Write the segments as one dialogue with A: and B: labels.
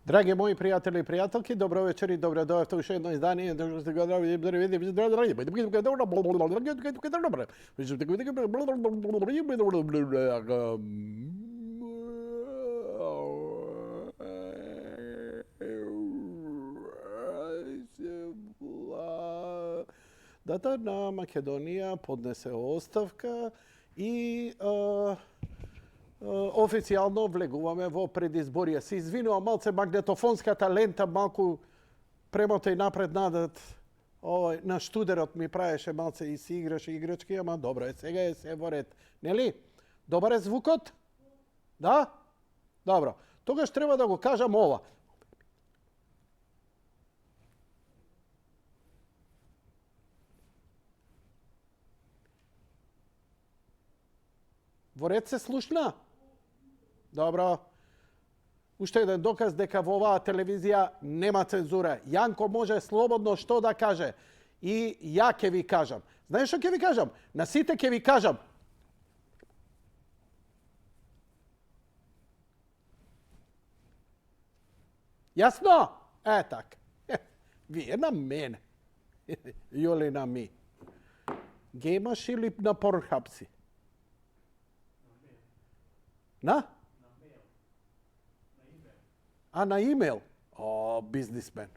A: Dragi moji prijatelji i prijateljki, dobro večer i dobro došli u još jedno izdanje. Dana Makedonija podnese ostavka i официјално влегуваме во предизборие. Се извинувам, малце магнетофонската лента малку премота и напред-надат на штудерот ми правеше малце и си играше играчки, ама добро е, сега е се во ред. Нели? Добар е звукот? Да? Добро. Тогаш треба да го кажам ова. Во ред се слушна? Добро. Уште еден доказ дека во оваа телевизија нема цензура. Јанко може слободно што да каже. И ја ќе ви кажам. Знаеш што ќе ви кажам? На сите ќе ви кажам. Јасно? Так. Вие на мене. Јоли на ми. Геймаш или на Pornhub си? На? А на имейл? Бизнисмен.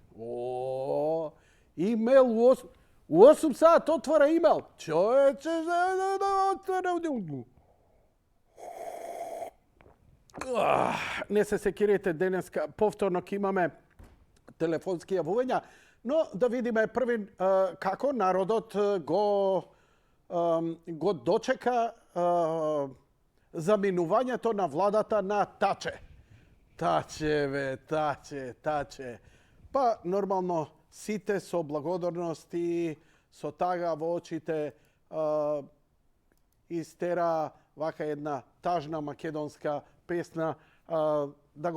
A: Имейл у 8 сат отвора имейл. Човече, не се секирите денеска, повторно ќе имаме телефонски јавувања, но да видиме први како народот го дочека заминувањето на владата на Таче. Таче. Па, нормално, сите со благодарности, со тага во очите, истера вака една тажна македонска песна да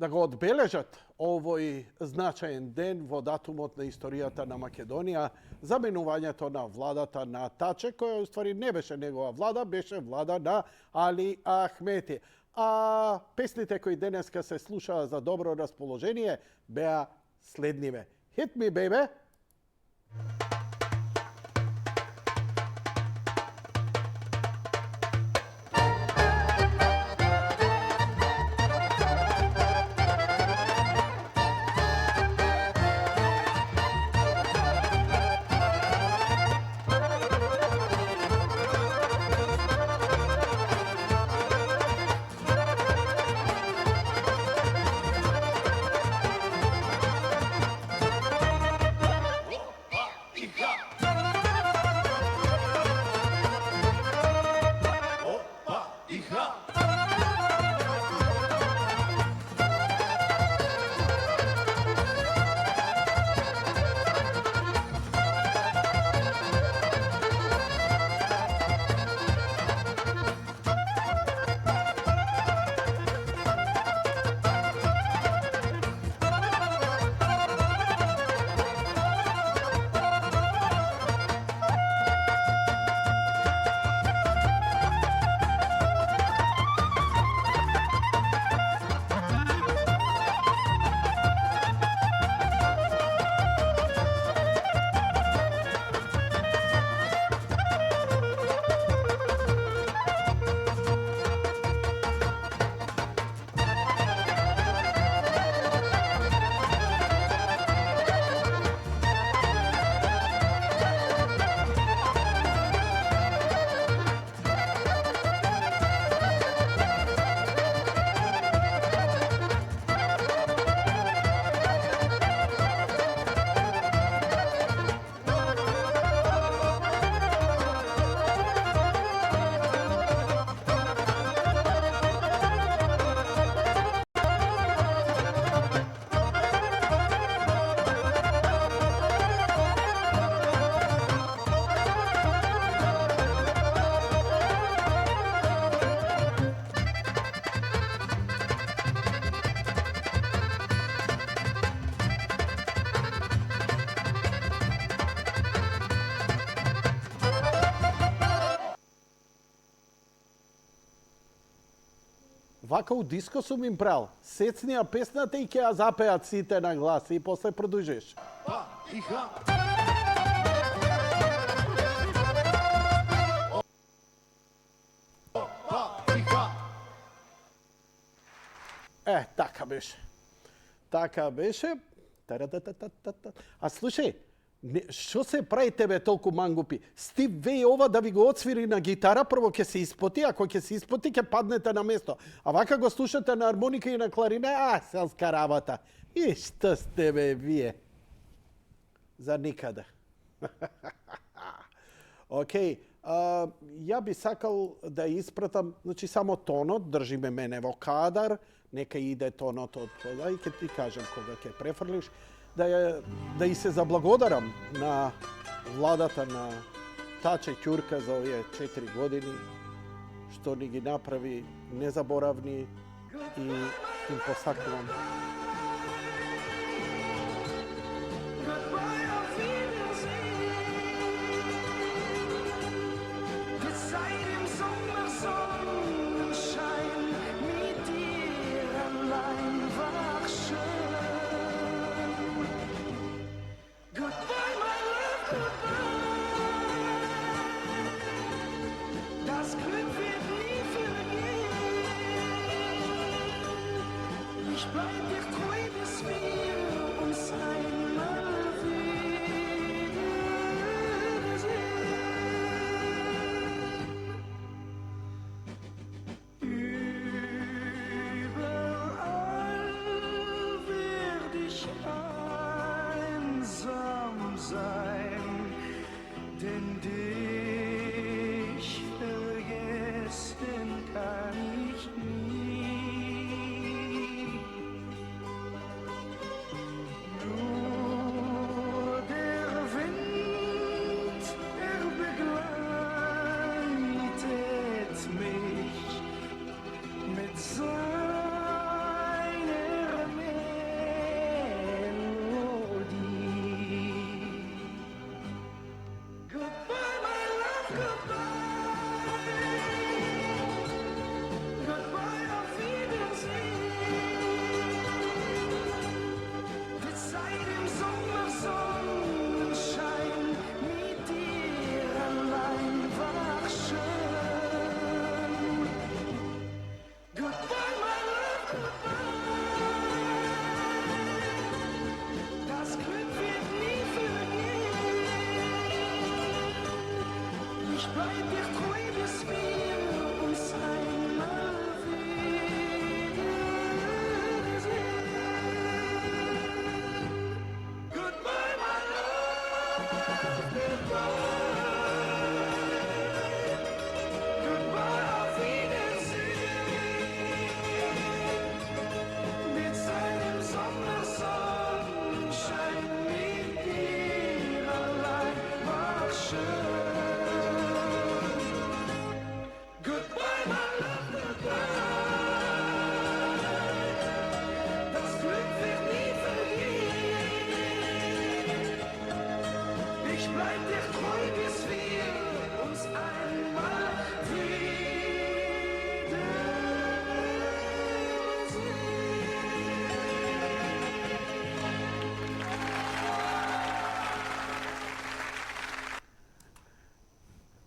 A: го одбележат овој значаен ден во датумот на историјата на Македонија, заминувањето на владата на Таче, која уствари не беше негова влада, беше влада на Али Ахмети. А песните кои денеска се слушаа за добро расположение беа следниве. Hit me, baby! Вака у диско сум им прал. Сецнија песната и ќе ја запеат сите на глас и после продолжиш.
B: Па и ха.
A: Така беше. Така беше. А слушај, што се прави тебе толку мангупи? Стив веј ова да ви го отсвири на гитара, прво ќе се испоти, ако ќе се испоти, ќе паднете на место. А вака го слушате на армоника и на кларине, селска работа. И што сте бе вие? За никаде. Океј, ја би сакал да испратам, значи само тонот, држиме мене во кадар, нека иде тонот од тоа и ќе ти кажам кога ќе префрлиш, да и се заблагодарам на владата на Таче Ќурка за овие 4 години, што ни ги направи незаборавни и им посакувам.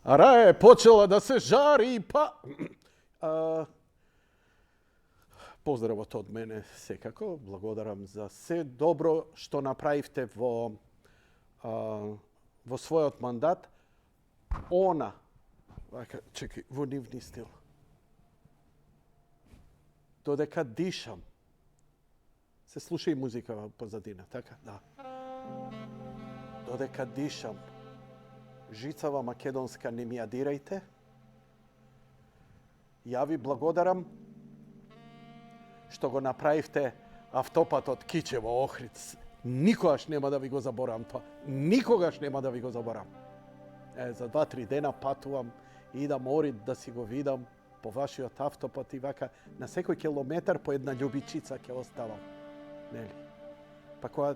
A: Раја е почела да се жари, па... Поздравот од мене секако. Благодарам за се добро што направивте во својот мандат. Она, чекај, во нивни стил. Додека дишам. Се слуша и музика во позадина, така? Да. Додека дишам. Жицава македонска не ми ја дирајте. Ја ви благодарам што го направивте автопатот Кичево Охрид. Никогаш нема да ви го заборавам тоа. Никогаш нема да ви го заборавам. За 2-3 дена патувам, идам Орид да си го видам по вашиот автопат и вака на секој километар по една љубичица ќе оставам. Нели? Па кога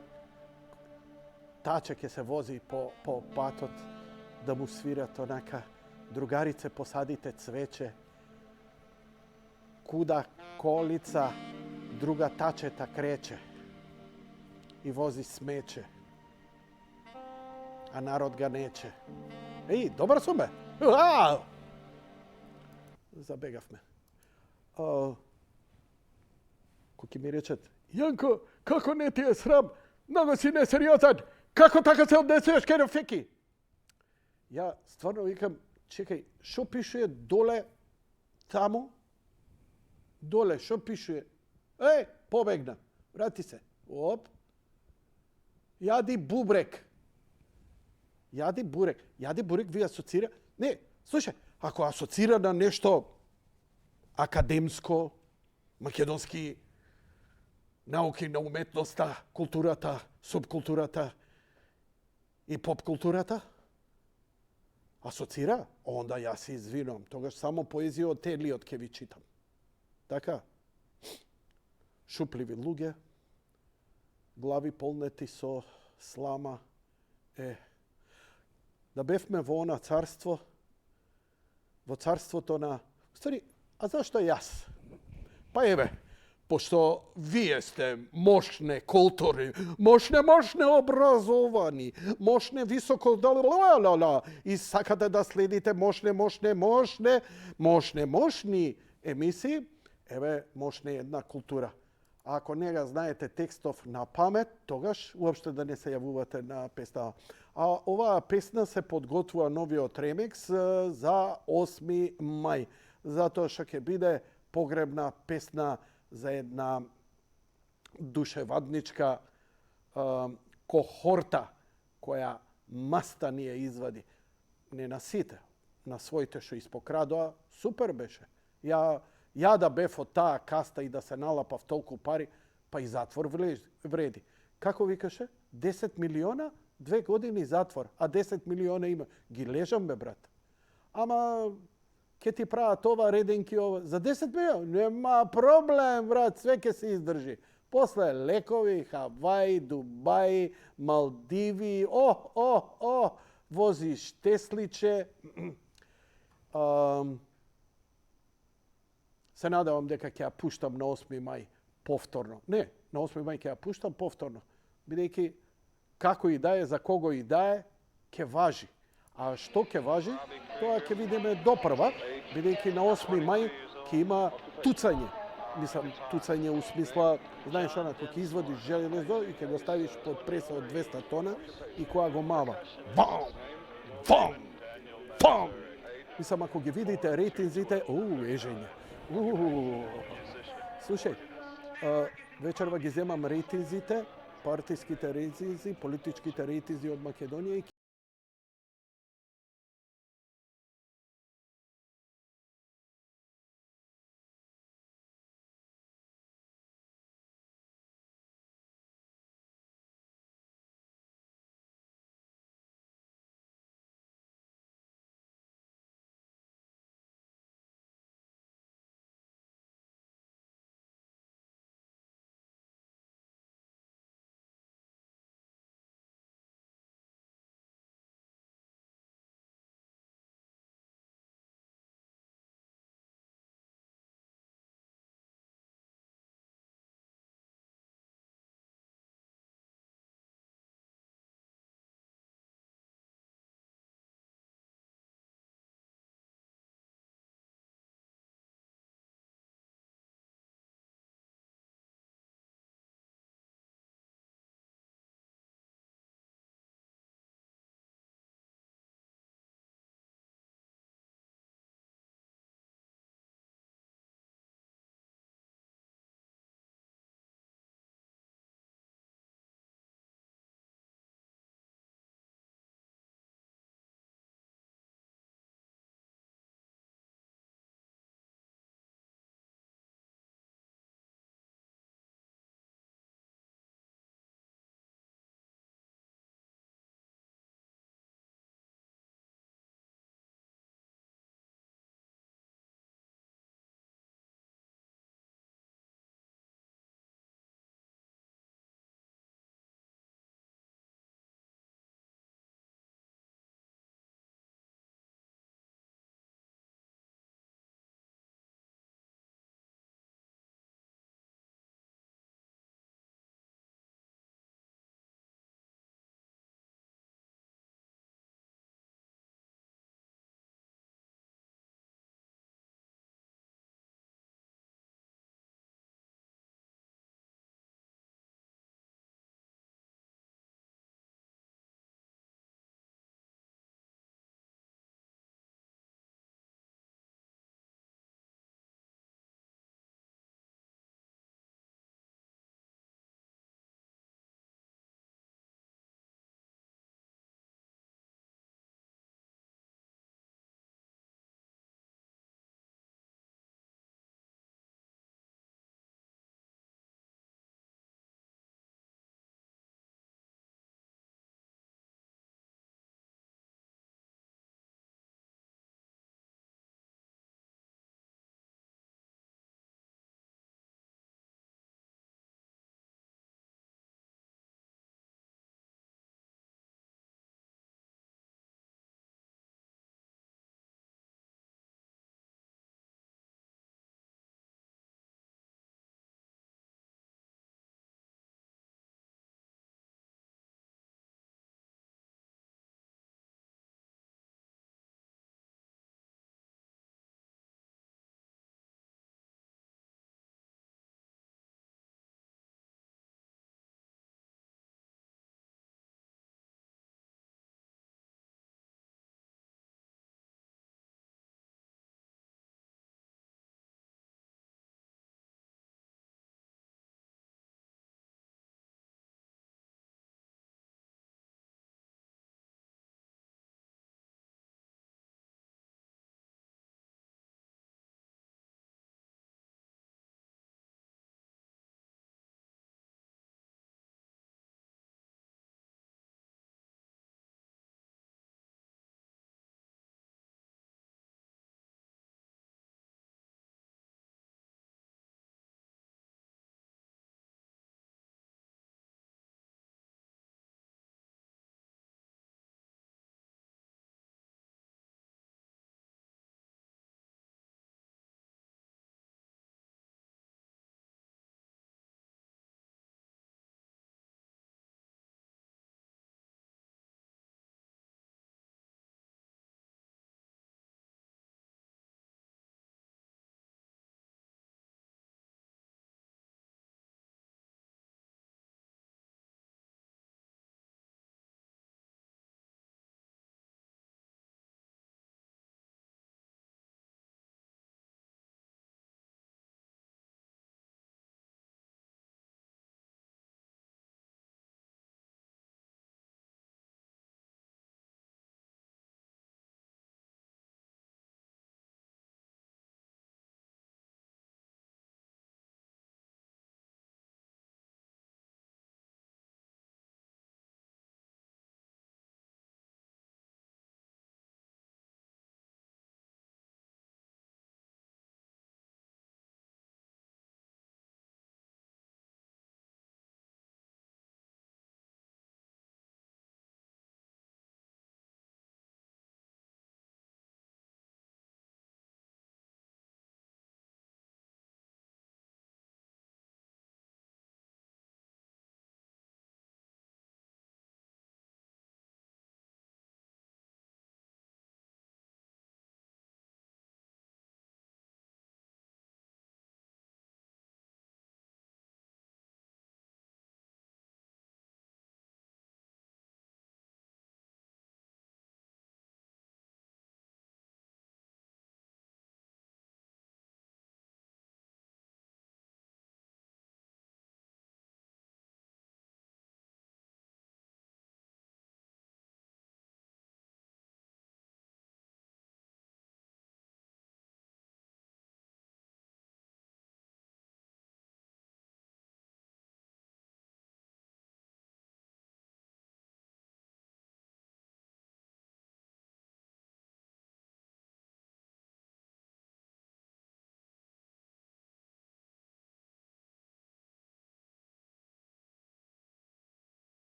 A: Таче ќе се вози по патот, да му свират онака другарице посадите цвече. kuda kolica druga tačeta kreće i vozi smeće, a narod ga neće. Ej, dobar su me. Zabegav me. Kuki mi rečet, Janko, kako ne ti je sram? Mnogo si neseriozan. Kako tako se odneseš kaj na fiki? Ja stvarno vikam, čekaj, što piše dole tamo? Dole, što piše? Ej, pobegna. Vrati se. Op. Jadi bubrek. Jadi burek. Jadi burek vi asocira? Ne, slušaj, ako asocira na nešto akademsko, makedonski nauki na umetnosta, kulturata, subkulturata i pop kulturata, asocira, onda ja se izvinom. Toga samo poeziju od te liotke vi čitam. Така, šupljivi luge, glavi polneti so slama. Da bevme vo ona carstvo, vo carstvo to na... U stvari, a zašto jaz? Pa evo, pošto vi jeste moćne kulturi, moćne obrazovani, moćne visoko i sakate da sledite moćni emisiji, evo moćna jedna kultura. A ako njega znajete tekstov na pamet, togaž uopšte da ne se javuvate na pesna. A ova pesna se podgotува новиот ремикс за 8. мај. Затоа што ќе биде погребна песна за една душевадничка кохорта која маста ни ја извади. Не на сите, на своите што испокрадоа, супер беше. Ја да бев од таа каста и да се налапав толку пари, па и затвор вреди. Како викаше? 10 милиона, 2 години затвор, а 10 милиона има. Ги лежам, бе, брат. Ама, ке ти прават ова, реденки ова. За 10 милиона? Нема проблем, брат, све ке се издржи. После лекови, Хаваи, Дубаи, Малдиви, возиш Тесличе. Се надавам дека ќе ја пуштам на 8. мај повторно. Не, на 8. мај ќе ја пуштам повторно. Бидејќи како и да е, за кого и да е, ќе важи. А што ќе важи, тоа ќе видиме допрва, бидејќи на 8. мај ќе има туцање. Мислам, туцање у смисла, знаеш она, кој ќе извадиш железо и ќе го ставиш под преса од 200 тона и која го мава. Бам! Бам! Бам! Мислам, ако ги видите рейтинзите, ежење. Слушај, вечерва ги земам рейтинзите, партиските рейтинзи, политичките рейтинзи од Македонија и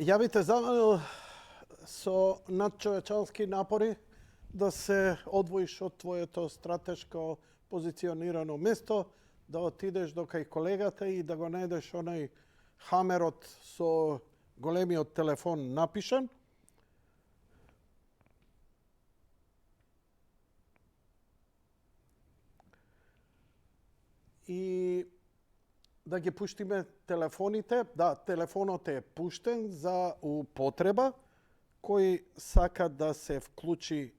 A: Ja bi te zamolio so nadčovečanski napori da se odvojiš od tvoje strateško pozicionirano mesto, da otideš do kaj kolegata i da go najdeš onaj hamerot so големиот телефон напишан. И да ги пуштиме телефоните. Да, телефонот е пуштен за употреба. Кој сака да се вклучи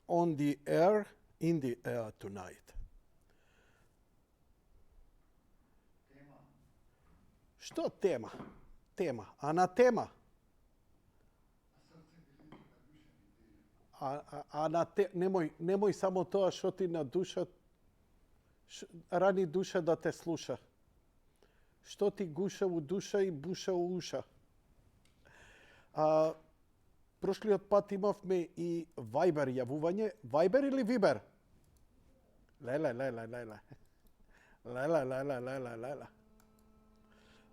A: on the air, in the air tonight.
B: Тема.
A: Што тема? Тема. А на тема? А на те, немој само тоа што ти на душа, рани душа да те слуша. Што ти гуша у душа и буша у уша. Прошлиот пат имавме и Viber јавување. Viber или Viber? Леле.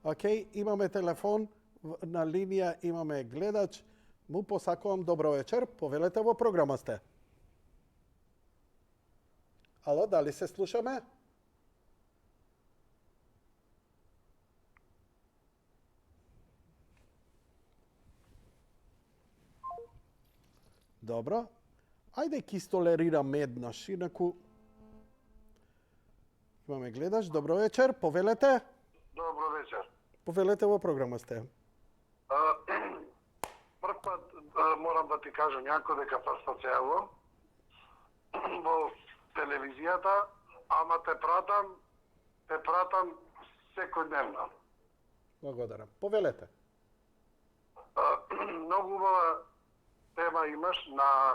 A: Океј, имаме телефон на линија, имаме гледач. Му посакувам добро вечер. Повелете, во програма сте. Ало, дали се слушаме? Добро. Ајде ки столерираме еднаш, инаку имаме гледач. Добро вечер, повелете.
B: Добро вечер.
A: Повелете, во програма сте.
B: Прв пат морам да ти кажам јако дека прв пат се јавувам во телевизијата, ама те пратам секојдневно.
A: Благодарам. Повелете.
B: Многу убава тема имаш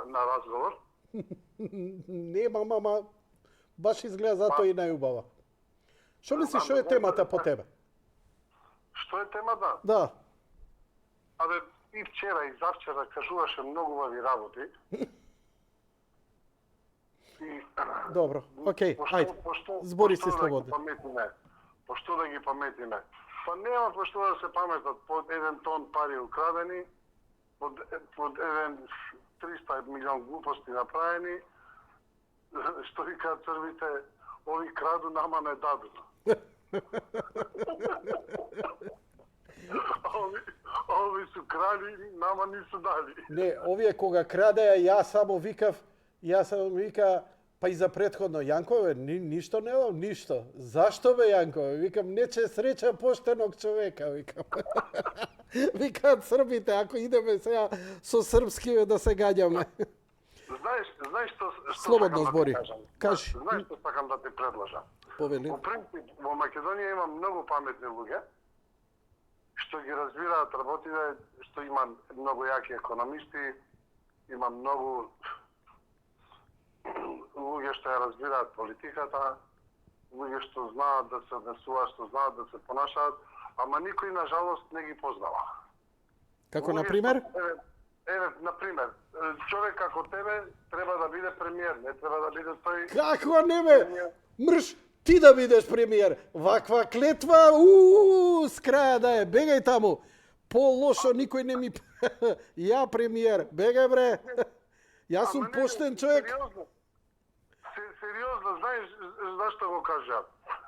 B: на разговор.
A: Нема, мама, баш изгледа затоа и најубава. Што мислиш, што е темата по тебе?
B: Што е темата?
A: Да.
B: Абе, и вчера и завчера кажуваше многу убави работи. И,
A: Добро, океј, ајде, збори се слободно.
B: Пошто да ги паметиме? Па нема пошто да се паметат, под еден тон пари украдени, под еден 300 милион глупости направени, што викаат црвите, ови краду, нама не даду. Ови су крали, нама нису дали.
A: Не, овие кога крадеа, јас само вика, па и за претходно, Јанкове, ништо не дам, ништо. Зашто бе, Јанкове? Викам, нече среќа поштеног човека, викам. Викаат србите, ако идеме сега со српски да се гаѓаме.
B: Знаеш што
A: Слободно збори.
B: Да кажам?
A: Кажи.
B: Знаеш што сакам да ти предложам?
A: Повели.
B: Во принцип, во Македонија има многу паметни луѓе, што ги разбираат работите, што има многу јаки економисти, има многу луѓе што ја разбираат политиката, луѓе што знаат да се однесуваат, што знаат да се понашаат, ама никој на жалост не ги познава.
A: Како на пример?
B: Еве, на пример, човек како тебе треба да биде премиер, не треба да биде тој.
A: Како не бе? Мрш, ти да бидеш премиер. Ваква клетва, с краја да е. Бегај таму. По-лошо никој не ми... Ја премиер. Бегај бре. Јас сум поштен човек.
B: Сериозно, знаеш зашто го кажав?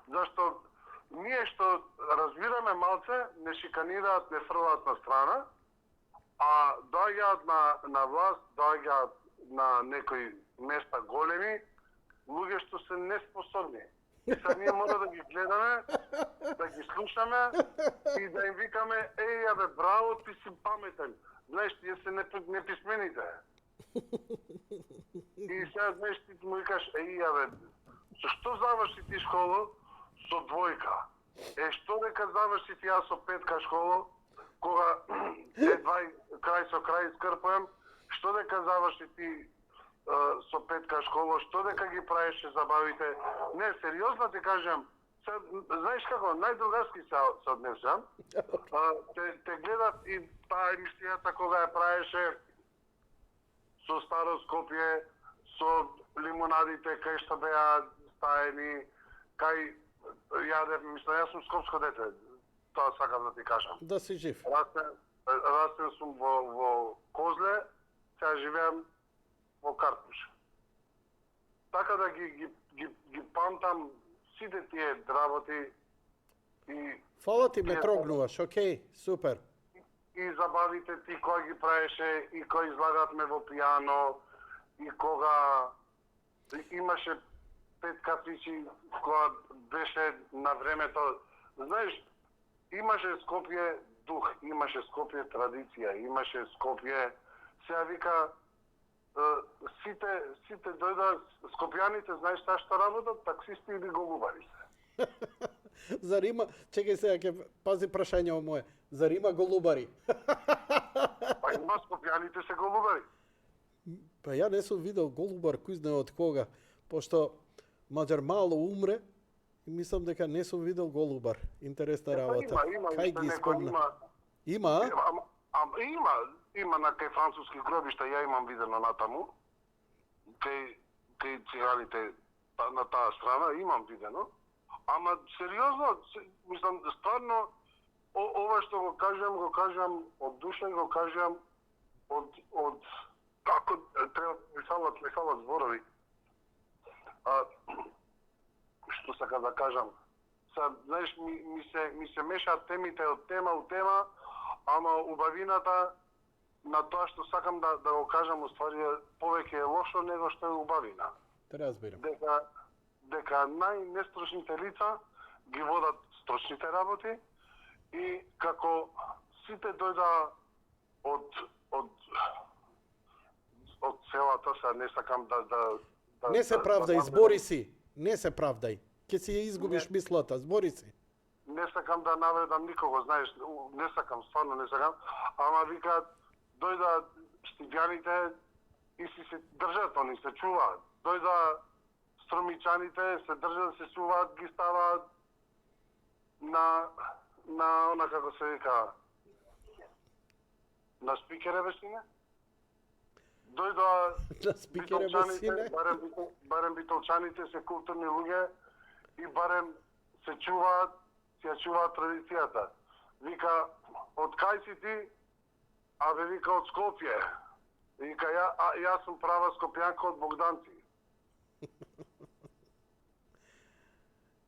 B: Зашто ние што разбираме малце, не шиканираат, не фрлаат на страна, а доаѓаат на власт, доаѓаат на некои места големи, луѓе што се неспособни. И сега ние мора да ги гледаме, да ги слушаме и да им викаме, еј, абе, браво, ти си паметен. Знаеш, тие се неписмените. И сега, знаеш, ти му викаш, еј, абе, со што заврши ти школу? Со двојка. Што дека заврши ти јас со петка школу, кога едва крај со крај скрпуjem, што дека заврши ти со петка школа, што дека ги правеше забавите. Не, сериозно ти кажам, знаеш како, најдругарски се однесам. Те гледат и таа емисијата кога ја правеше со Старо Скопје, со лимонадите кај што беа стаени, кај јадев, мислам, јас сум скопско дете. тоа сакам да ти кажам.
A: Да си жив.
B: Растен сум во Козле, сега живеам во Картуш. Така да ги памтам сите тие работи и
A: Фала ти ме трогнуваш, окей, супер.
B: и забавите ти кога ги правеше и кога излагатме во пијано и кога имаше 5 кафичи кога беше на времето. Знаеш, имаше Скопје дух, имаше Скопје традиција, имаше Скопје. Сега вика сите дојда скопјаните, знаеш што работат? Таксисти или голубари се.
A: Зар има, чекај сега ќе пази прашањето мое. Зар има голубари?
B: Па има скопјаните се голубари.
A: Па ја не сум видел голубар, кој знае од кога, пошто Маđар мало умре и мислам дека не сум видел голубар. Интересна работа.
B: Има,
A: Кај ги спомна? Има?
B: Има на кај француски гробишта, ја имам видено натаму. Кај циганите на таа страна имам видено. Ама сериозно, мислам стварно ова што го кажам од душа, го кажам од како треба ми фалат зборови. Што сакам да кажам? Знаеш, ми се мешаат темите од тема у тема, ама убавината на тоа што сакам да го кажам, уствари повеќе е лошо него што е убавина.
A: Те разбирам.
B: Дека најнестручните лица ги водат стручните работи и како сите дојда од селата, сега не сакам да
A: Не се правдај, збори си. Не се правдај. Ќе си ја изгубиш мислата, збори си.
B: Не сакам да навредам никого, знаеш, не сакам, стварно не сакам, ама викаат дојда стигјаните и си се држат, они се чуваат. Дојда струмичаните, се држат, се чуваат, ги ставаат на она како се вика на спикере вештине. Дојда
A: На спикере вештине.
B: барем битолчаните се културни луѓе и барем се чуваат традицијата. Вика, од кај си ти? Абе, вика, од Скопје. Вика, јас сум права скопјанка од Богданци.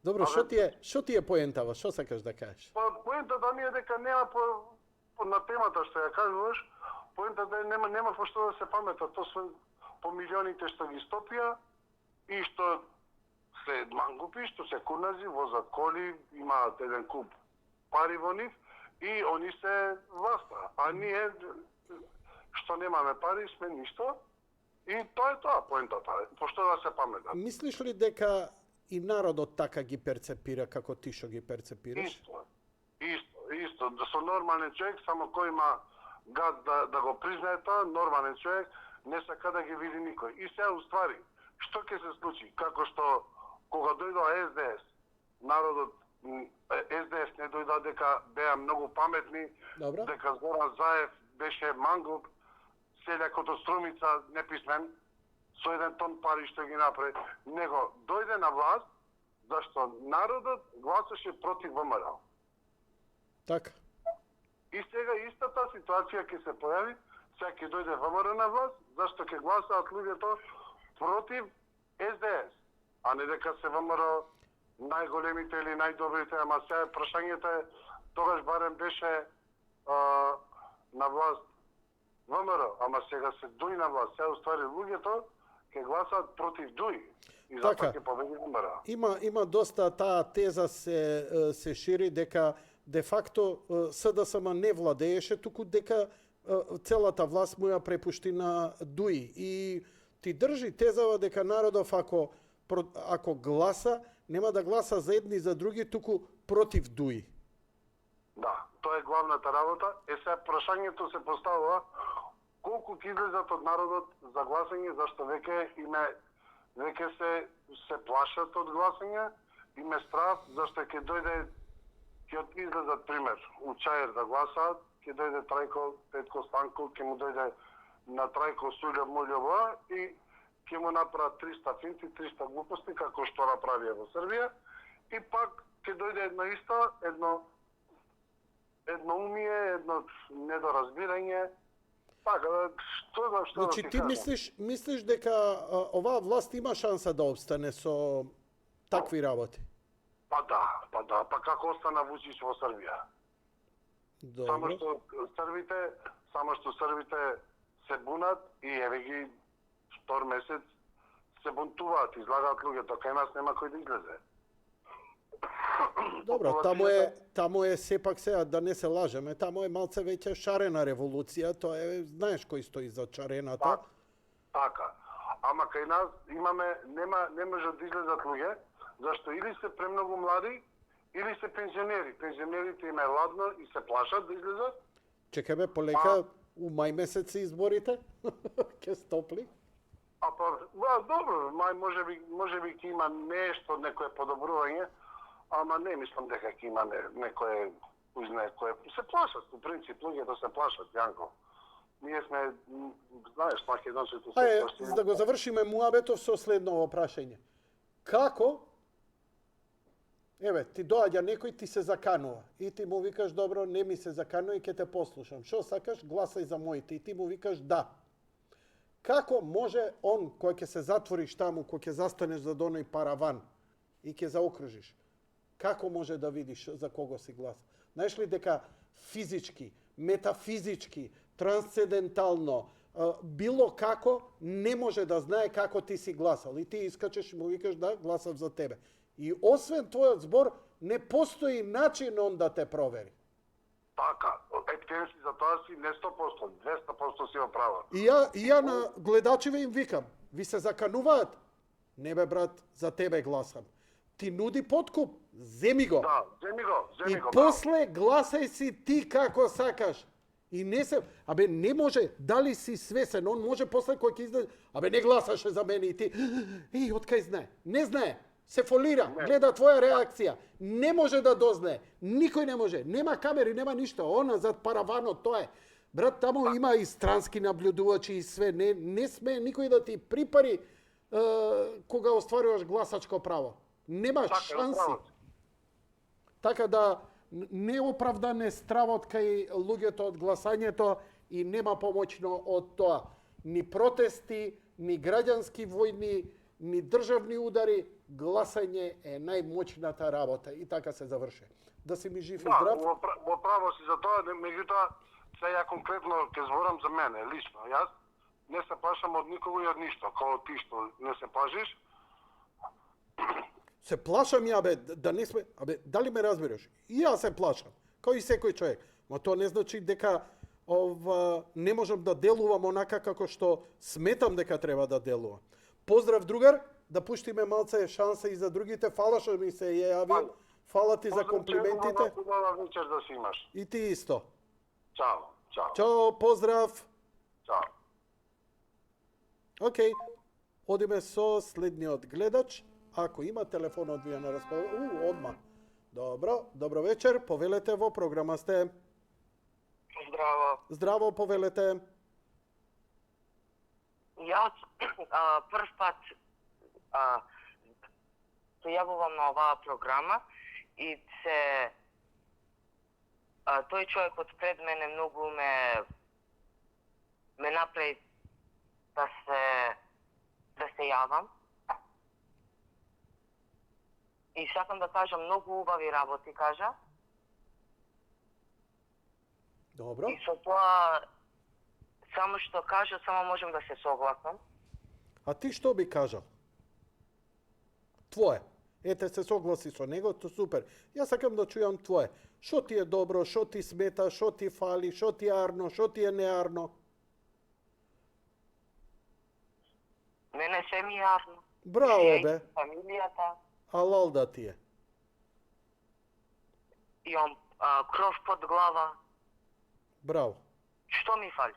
A: Добро, што ти е поентава? Што сакаш да кажеш?
B: Поентата ми е дека нема на темата што ја кажуваш, поентата е нема по што да се памета. Тоа се по милионите што ги стопија и што се мангупи, што се курнази, возат коли, имаат еден куп пари во нив и они се власта. А ние што немаме пари, сме ништо. И тоа е тоа поентата. Пошто да се памета.
A: Мислиш ли дека и народот така ги перцепира како ти што ги перцепираш?
B: Исто. Да со нормален човек, само кој има гад да го признае тоа, нормален човек, не сака да ги види никој. И сега уствари, што ќе се случи? Како што кога дојдоа СДС, народот СДС не дојда дека беа многу паметни,
A: Добро.
B: дека Зоран Заев беше мангуп, селјакот од Струмица неписмен, со еден тон пари што ги направи. Него дојде на власт, зашто народот гласаше против ВМРО.
A: Така.
B: И сега истата ситуација ќе се појави, сега ќе дојде ВМРО на власт, зашто ќе гласаат луѓето против СДС, а не дека се ВМРО најголемите или најдобрите, ама сега прашањето е, тогаш барем беше на власт ВМРО, ама сега се Дуј на власт, сега уствари луѓето ќе гласаат против Дуј. И затоа
A: Така.
B: ќе победи ВМРО.
A: Има доста таа теза се шири дека де факто СДСМ не владееше, туку дека целата власт му ја препушти на Дуј. И ти држи тезава дека народов ако гласа, нема да гласа за едни и за други, туку против Дуј.
B: Да, тоа е главната работа. Сега прашањето се поставува колку ќе излезат од народот за гласање, зашто веќе се плашат од гласање, име страв, зашто ќе дојде, ќе излезат пример, у Чаир да гласаат, ќе дојде Трајко Петко Станко, ќе му дојде на Трајко Сулјов Мулјова и ќе му направат 300 финти, 300 глупости, како што направија во Србија, и пак ќе дојде едно едноумие, едно недоразбирање. Така, што
A: Значи
B: да
A: ти
B: кажам?
A: мислиш дека оваа власт има шанса да обстане со такви работи?
B: Па да, па како остана Вучич во Србија? Само
A: Добро.
B: што Србите се бунат и еве ги втор месец се бунтуваат, излагаат луѓето, кај нас нема кој да излезе.
A: Добро, таму е сепак сега да не се лажеме, таму е малце веќе шарена револуција, тоа е, знаеш кој стои за шарената.
B: Така. Ама кај нас не можат да излезат луѓе, зашто или се премногу млади, или се пензионери. Пензионерите им е ладно и се плашат да излезат.
A: Чекај бе, полека, у мај месец се изборите, ке стопли.
B: Добро, мај може би ќе има нешто, некое подобрување, ама не мислам дека ќе има некое се плашат, у принцип луѓето се плашат, Јанко. Ние сме, знаеш, македонците се
A: За да го завршиме муабетов со следново прашање. Како еве, ти доаѓа некој, ти се заканува и ти му викаш добро, не ми се заканува и ќе те послушам. Што сакаш, гласај за моите и ти му викаш да. Како може он кој ќе се затвориш таму, кој ќе застанеш за доној параван и ќе заокружиш? Како може да видиш за кого си гласа? Знаеш ли дека физички, метафизички, трансцендентално, било како не може да знае како ти си гласал и ти искачеш и му викаш да, гласав за тебе. И освен твојот збор, не постои начин он да те провери.
B: Така, ептен си за тоа си не 100%, 200% си во право.
A: И ја на гледачиве им викам, ви се закануваат? Не бе брат, за тебе гласам. Ти нуди подкуп, земи го.
B: Да, земи
A: И
B: го.
A: после гласај си ти како сакаш. И не се, не може, дали си свесен, он може после кој ќе излезе, не гласаше за мене и ти, откај знае? Не знае. Се фолира, гледа твоја реакција. Не може да дознае. Никој не може. Нема камери, нема ништо. Она зад параванот, тоа е. Брат, таму има и странски наблюдувачи и све. Не сме никој да ти припари кога остваруваш гласачко право. Нема шанси. Така да неоправдан е стравот кај луѓето од гласањето и нема помоќно од тоа. Ни протести, ни граѓански војни, ни државни удари, гласање е најмоćната работа и така се заврши. Да си ми жив и здрав.
B: Во право си за тоа, меѓутоа сега конкретно ќе зборам за мене лично. Јас не се плашам од никого и од ништо, како ти што не се плашиш.
A: Се плашам ја да не сме, дали ме разбираш? И јас се плашам, као и секој човек. Но тоа не значи дека не можам да делувам онака како што сметам дека треба да делувам. Поздрав, другар, да пуштиме малце шанса и за другите. Фала што ми се јавил. Фала ти за комплиментите.
B: Убава вечер да си имаш.
A: И ти исто.
B: Чао.
A: Чао, поздрав.
B: Чао.
A: Океј, одиме со следниот гледач. Ако има телефонот ви на располагање, одма. Добро вечер, повелете, во програма сте. Здраво, повелете.
C: Јас прв пат се јавувам на оваа програма и тој човек од пред мене многу ме направи да се јавам. И сакам да кажам многу убави работи, кажа.
A: Добро.
C: И со тоа само што кажа, само можем да се согласам.
A: А ти што би кажал? Твое. Ете се согласи со него, то супер. Јас сакам да чујам твое. Што ти е добро, што ти смета, што ти фали, што ти е арно, што ти е неарно?
C: Мене се ми е арно.
A: Браво, бе.
C: Фамилијата.
A: Алал да ти е.
C: Имам кров под глава.
A: Браво.
C: Што ми фали?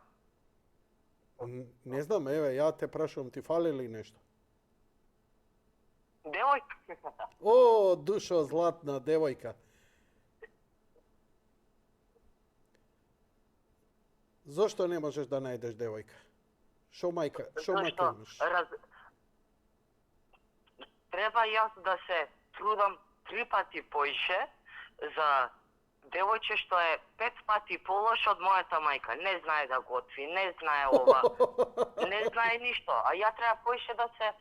A: Не знам, еве, ја те прашувам, ти фали ли нешто?
C: Девојка.
A: О, душо златна девојка. Зошто не можеш да најдеш девојка? Шо мајка имаш?
C: Треба јас да се трудам 3 пати поише за девојче што е 5 пати полош од мојата мајка. Не знае да готви, не знае ова, не знае ништо. А ја треба поише да се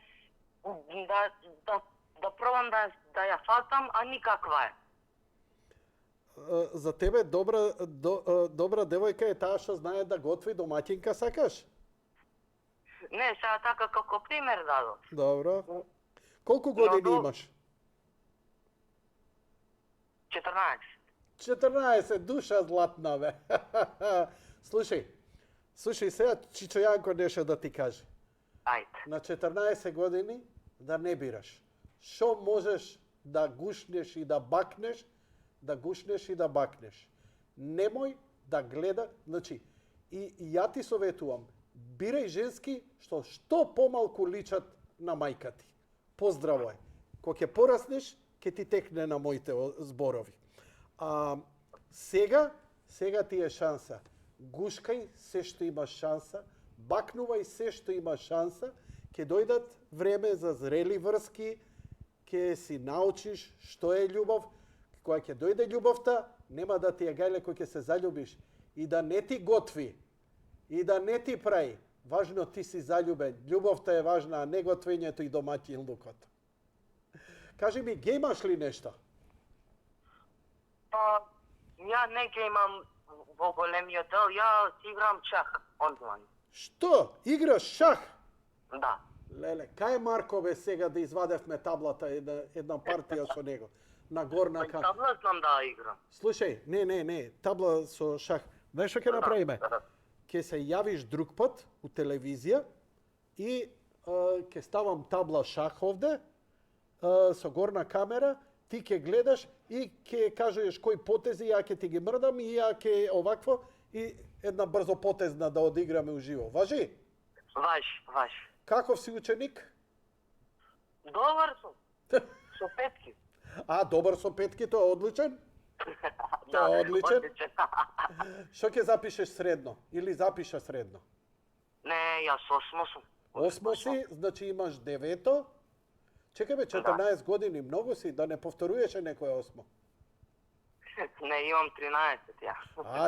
C: да пробам да ја фатам, а никаква е.
A: За тебе добра девојка е таа што знае да готви домаќинка, сакаш?
C: Не, сега така како пример дадов.
A: Добро. Колку години
C: до-
A: имаш?
C: 14.
A: 14, душа златна, бе. Слушај, сега Чичо Јанко нешто да ти каже.
C: Ајде.
A: На 14 години да не бираш. Шо можеш да гушнеш и да бакнеш, да гушнеш и да бакнеш. Немој да гледа, значи, и ја ти советувам, бирај женски што помалку личат на мајка ти. Поздраво е. Кога ќе пораснеш, ќе ти текне на моите зборови. Сега ти е шанса. Гушкај се што имаш шанса, бакнувај се што имаш шанса, ќе дојдат време за зрели врски, ќе си научиш што е љубов. Кога ќе дојде љубовта, нема да ти е гајле кој ќе се заљубиш и да не ти готви, и да не ти прави. Важно ти си заљубен. Љубовта е важна, а не готвењето и домаќинлукот. Кажи ми, геймаш ли нешто?
C: Па, ја не ќе имам во големиот дел, ја си играм чах онлайн.
A: Што? Играш шах?
C: Да.
A: Леле, кај Марко бе сега да извадевме таблата една партија со него? На горна
C: Па,
A: карта.
C: табла знам да играм.
A: Слушај, не, табла со шах. Знаеш што ќе направиме?
C: Да.
A: Ќе се јавиш друг пат у телевизија и ќе ставам табла шах овде со горна камера, ти ќе гледаш и ќе кажеш кои потези, ја ќе ти ги мрдам и ја ќе овакво и една брзо потезна да одиграме уживо. Важи?
C: Ваш.
A: Каков си ученик?
C: Добар сум. Со петки.
A: Добар со петки, тоа е одличен. Тоа е одличен.
C: одличен.
A: Што ќе запишеш средно? Или запиша средно?
C: Не, јас осмо сум.
A: Осмо си, значи имаш девето. Чекај бе, 14 години, многу си, да не повторуваше некој осмо.
C: Не, имам 13 ја.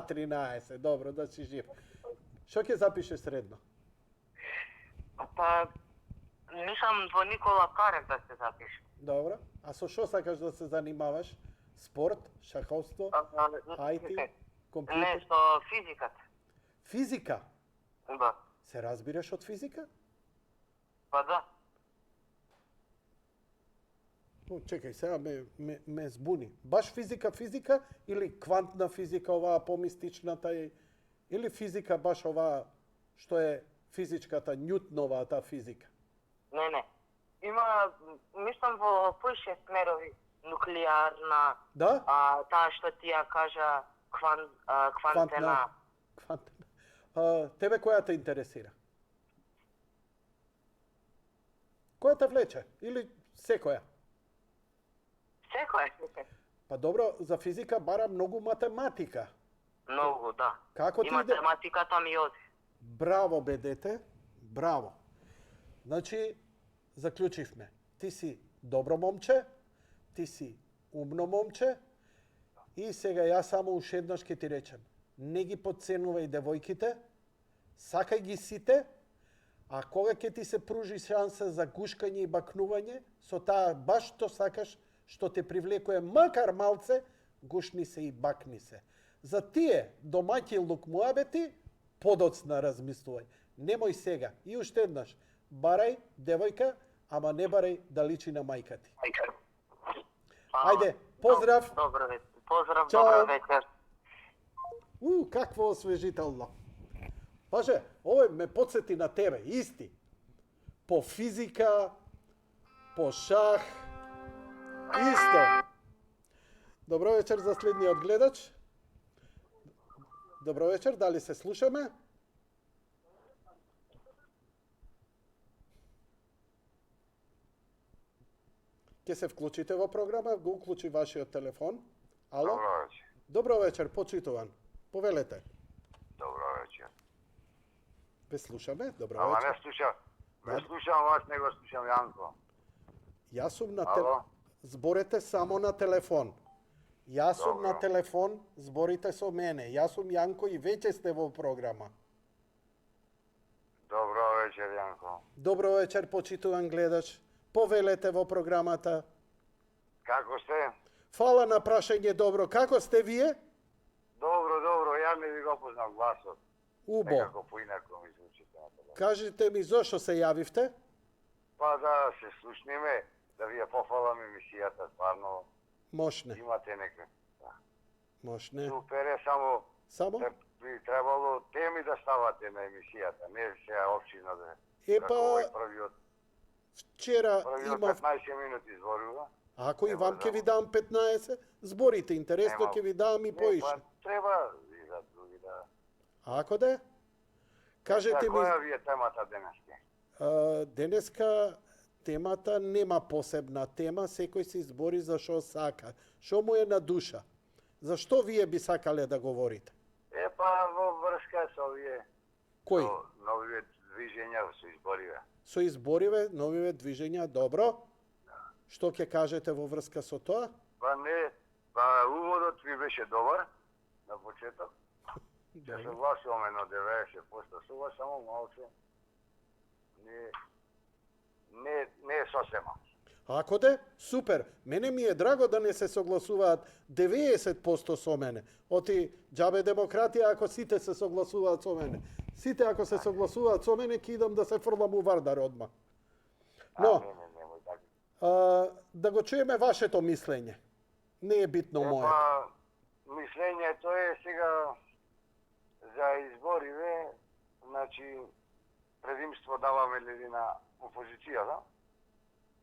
A: 13, добро, да си жив. Што ќе запишеш средно?
C: Па, мислам во Никола Карев да се запишам.
A: Добро. А со што сакаш да се занимаваш? Спорт, шаховство, IT,
C: Не,
A: компјутер?
C: со физиката.
A: Физика?
C: Да.
A: Се разбираш од физика?
C: Па да.
A: Чекај, сега ме збуни. Баш физика или квантна физика, оваа помистичната или физика баш оваа што е физичката, Њутновата физика?
C: Не. Има, мислам во поише смерови. Нуклеарна,
A: Да?
C: таа што ти ја кажа квантена.
A: Квантна. Тебе која те интересира? Која те влече? Или секоја?
C: Секој.
A: Па добро, за физика бара многу математика.
C: Многу, да.
A: Како
C: И
A: ти иде?
C: математиката ми оди.
A: Браво бе дете, браво. Значи, заклучивме. Ти си добро момче, ти си умно момче и сега јас само уште еднаш ќе ти речем. Не ги подценувај девојките, сакај ги сите, а кога ќе ти се пружи шанса за гушкање и бакнување, со таа баш што сакаш, што те привлекува макар малце, гушни се и бакни се. За тие домаќинлук муабети, подоцна размислувај. Немој сега. И уште еднаш, барај девојка, ама не барај да личи на мајка ти. Ајде, поздрав.
C: Добро вечер. Поздрав,
A: Чао.
C: добро вечер.
A: Какво освежително. Паже, овој ме подсети на тебе, исти. По физика, по шах, исто. Добро вечер за следниот гледач. Добро вечер, дали се слушаме? Ќе се вклучите во програма, го уклучи вашиот телефон. Ало?
B: Добро вечер.
A: Добро вечер, почитуван. Повелете.
B: Добро вечер.
A: Ве слушаме, добро
B: Ама
A: вечер.
B: не слушам вас, него слушам Јанко.
A: Јас сум на
B: Ало?
A: Зборете само на телефон. Јас сум
B: Добро.
A: на телефон, зборите со мене. Јас сум Јанко и веќе сте во програма.
B: Добро вечер, Јанко.
A: Добро вечер, почитуван гледач. Повелете во програмата.
B: Како сте?
A: Фала на прашање добро. Како сте вие?
B: Добро, добро, ја не ви го познав гласот.
A: Убо.
B: Некако поинако ми звучите на телефон.
A: Кажете ми зошто се јавивте?
B: Па да се слушниме, да ви ја пофалам емисијата, стварно
A: Мошне.
B: имате некој. Да.
A: Мошне.
B: Супер е, само
A: Само?
B: би требало теми да ставате на емисијата, не се општина да
A: Епа,
B: како овој првиот
A: вчера
B: 15
A: имав...
B: минути зборува.
A: Ако и
B: Нема
A: вам ќе ви
B: знам.
A: дам 15, зборите интересно,
B: Нема.
A: ќе ви дам и
B: Не,
A: поише.
B: па треба и за други да...
A: Ако да? Кажете ми,
B: Која ви е темата денеска?
A: денеска темата нема посебна тема, секој се избори за што сака, што му е на душа. Зашто вие би сакале да говорите?
B: Епа во врска со овие
A: Кој?
B: со новите движења со избориве.
A: Со избориве, новиве движења, добро? Што ќе кажете во врска со тоа?
B: Па не, па уводот ви беше добар на почеток. Се согласуваме на 90% со вас, само малку не е сосема.
A: Ако де, супер. Мене ми е драго да не се согласуваат 90% со мене. Оти џабе демократија ако сите се согласуваат со мене. Сите ако се согласуваат со мене, ќе идам да се фрлам у Вардар одма. Но,
B: Немој така.
A: да го чуеме вашето мислење. Не е битно моето.
B: Па, мислењето е сега за избориве, значи предимство даваме ли на опозицијата,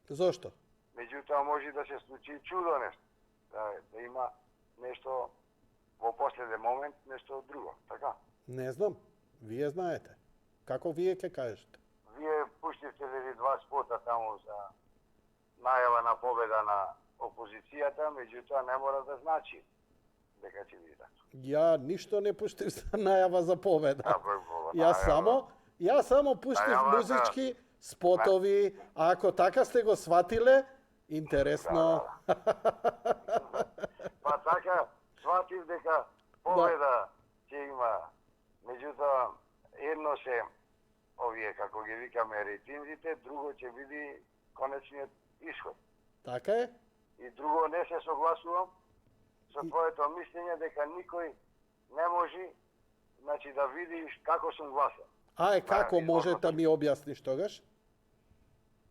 A: Зошто?
B: меѓутоа може да се случи чудо нешто, да има нешто во последен момент, нешто друго, така?
A: Не знам. Вие знаете. Како вие ќе кажете?
B: Вие пуштивте ли 2 спота таму за најава на победа на опозицијата, меѓутоа не мора да значи дека ќе биде така.
A: Ја ништо не пуштив за најава за победа.
B: Во
A: Ја само пуштив
B: Најавата-
A: музички спотови, а ако така сте го сватиле, интересно.
B: Па така, сватив дека победа ќе има. Меѓутоа, едно се овие, како ги викаме, рейтинзите, друго ќе биде конечниот исход.
A: Така е?
B: И друго не се согласувам со твоето мислење дека никој не може, значи, да видиш како сум гласал.
A: Ај, како
B: Да,
A: може
B: изборно.
A: да ми објасниш тогаш?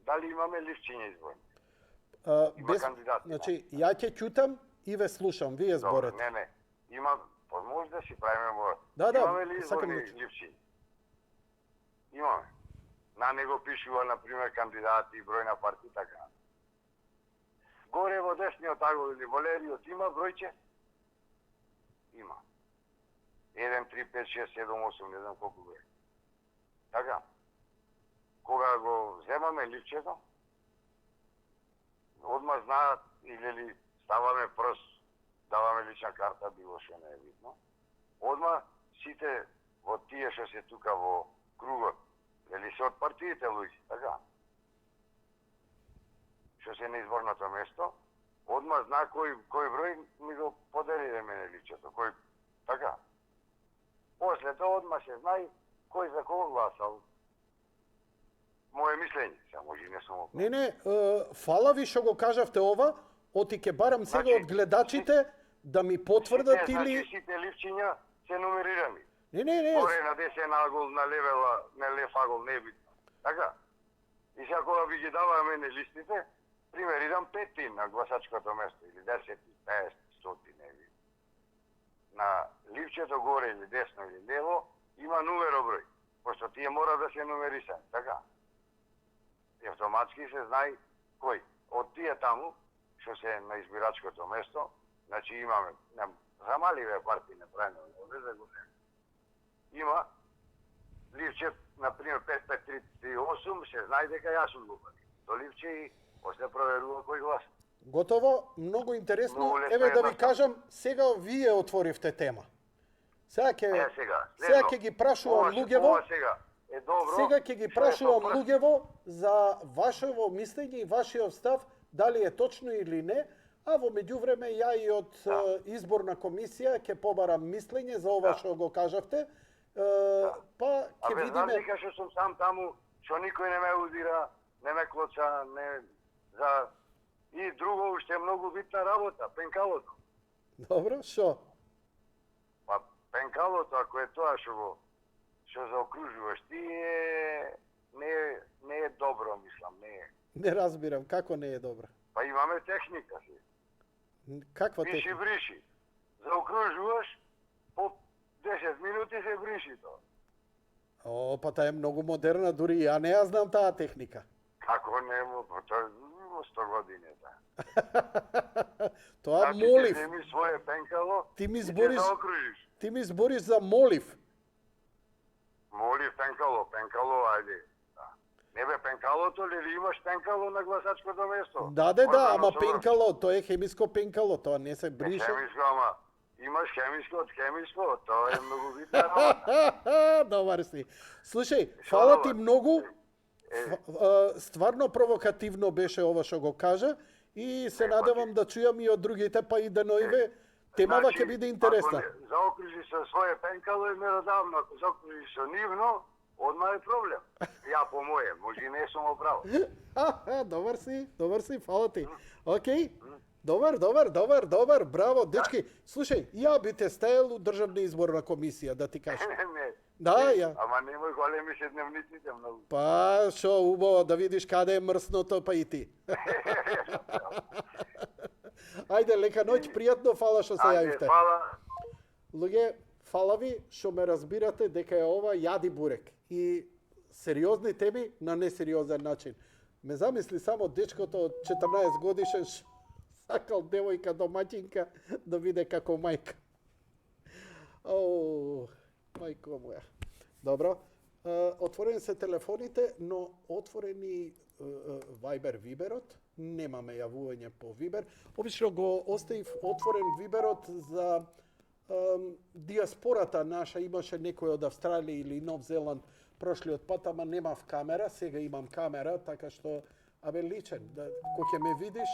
B: Дали имаме ливчиња изборни? Има кандидати,
A: Значи, ја ќе ќутам и ве слушам, вие
B: Добро,
A: зборете.
B: не. Има, па може да си правиме во...
A: Да, да,
B: Имаме ли
A: сакам
B: изборни
A: да
B: ливчиња? Имаме. На него пишува, например, кандидати, број на партии, така. Горе во десниот агол или Валериот има бројче? Има. 1, 3, 5, 6, 7, 8, не знам колку број. Така. Кога го земаме ливчето, одма знаат или ли ставаме прст, даваме лична карта, било што не е битно. Одма сите во тие што се тука во кругот, дали се од партиите луѓе, така? Што се на изборното место, одма зна кој број ми го подели да мене личето, кој, така? После тоа одма се знае кој за кого гласал. Моje мислење, се може и не сум...
A: Не, фала ви што го кажавте ова, оти ќе барам сега
B: Значи,
A: од гледачите да ми потврдат
B: Сите,
A: или...
B: значи, сите ливчиња се нумерирани.
A: Не.
B: Горе на десен агол, на левела, на лев агол, не е битно. Така? И сега кога ви ги дава мене листите, пример, идам 5 на гласачкото место, или 10, 50, 100, не е битно. На ливчето горе или десно или лево, има numero број, пошто тие мора да се нумерисани, така? И автоматски се знае кој. Од тие таму, што се на избирачкото место, значи имаме, за маливе партии не правиме, за големи. Има ливче, например, 5538, се знае дека јас сум глупак. То ливче и после проверува кој глас.
A: Готово, многу интересно.
B: Многу лесно,
A: Еве да ви
B: едноставно.
A: кажам, сега вие отворивте тема. Сега ќе
B: Сега
A: сега ќе ги прашувам луѓево.
B: Ова сега е добро.
A: Сега ќе ги
B: што е
A: прашувам
B: со прст.
A: луѓево за вашево мислење и вашиот став, дали е точно или не, А во меѓувреме ја и од изборна комисија ќе побарам мислење за ова што го кажавте. Па ќе
B: Абе,
A: видиме.
B: знам дека што сум сам таму, што никој не ме удира, не ме клоца, не за и друго уште е многу битна работа, пенкалото.
A: Добро, што?
B: Па пенкалото ако е тоа што заокружуваш ти не е добро, мислам, не е.
A: Не разбирам, како не е добро.
B: Па имаме техника си.
A: Каква
B: Пиши
A: техника?
B: бриши. Заокружуваш, по 10 минути се бриши тоа.
A: О, па таа е многу модерна, дури ја не ја знам таа техника.
B: Како не му, тоа е 100 години таа.
A: Тоа
B: Значи,
A: молив.
B: ти земи своје пенкало
A: Ти ми
B: и
A: збориш,
B: ќе заокружиш.
A: ти ми збориш за молив.
B: Молив пенкало, ајде. Да. Не бе, пенкалото ли имаш пенкало на гласачкото место?
A: Да,
B: Можам
A: ама
B: да
A: пенкало, тоа е хемиско пенкало, тоа не се
B: Не
A: брише.
B: хемиско, ама имаш хемиско од хемиско, тоа е многу битна работа.
A: Добар си. Слушај, фала ти
B: добар?
A: многу. Стварно провокативно беше ова што го кажа и се надевам да чујам и од другите, па и деноиве. Темава ќе биде интересна.
B: Ако не заокружи со своје пенкало е меродавно, ако заокружи со нивно, одма е проблем. Ја по моје, може и не сум оправо.
A: Добар си, фала ти. Океј. Добар, браво, дечки. Слушај, ја би те стаел у Државна изборна комисија, да ти кажам.
B: Не.
A: Да, ја.
B: Ама немој големи се дневниците многу.
A: Па, шо убаво да видиш каде е мрсното, па и ти. Ајде, лека ноќ, пријатно, фала што се
B: Ајде,
A: јавивте.
B: фала.
A: Луѓе, фала ви што ме разбирате дека е ова јади бурек. И сериозни теми на несериозен начин. Ме замисли само дечкото од 14 годишен сакал девојка домаќинка да биде како мајка. Оу, мајко моја. Добро. Отворени се телефоните, но отворени Viber Виберот. Немаме јавување по Вибер. Обично го оставив отворен Виберот за диаспората наша. Имаше некој од Австралија или Нов Зеланд прошлиот пат, ама немав камера. Сега имам камера, така што личен. Кога ќе ме видиш,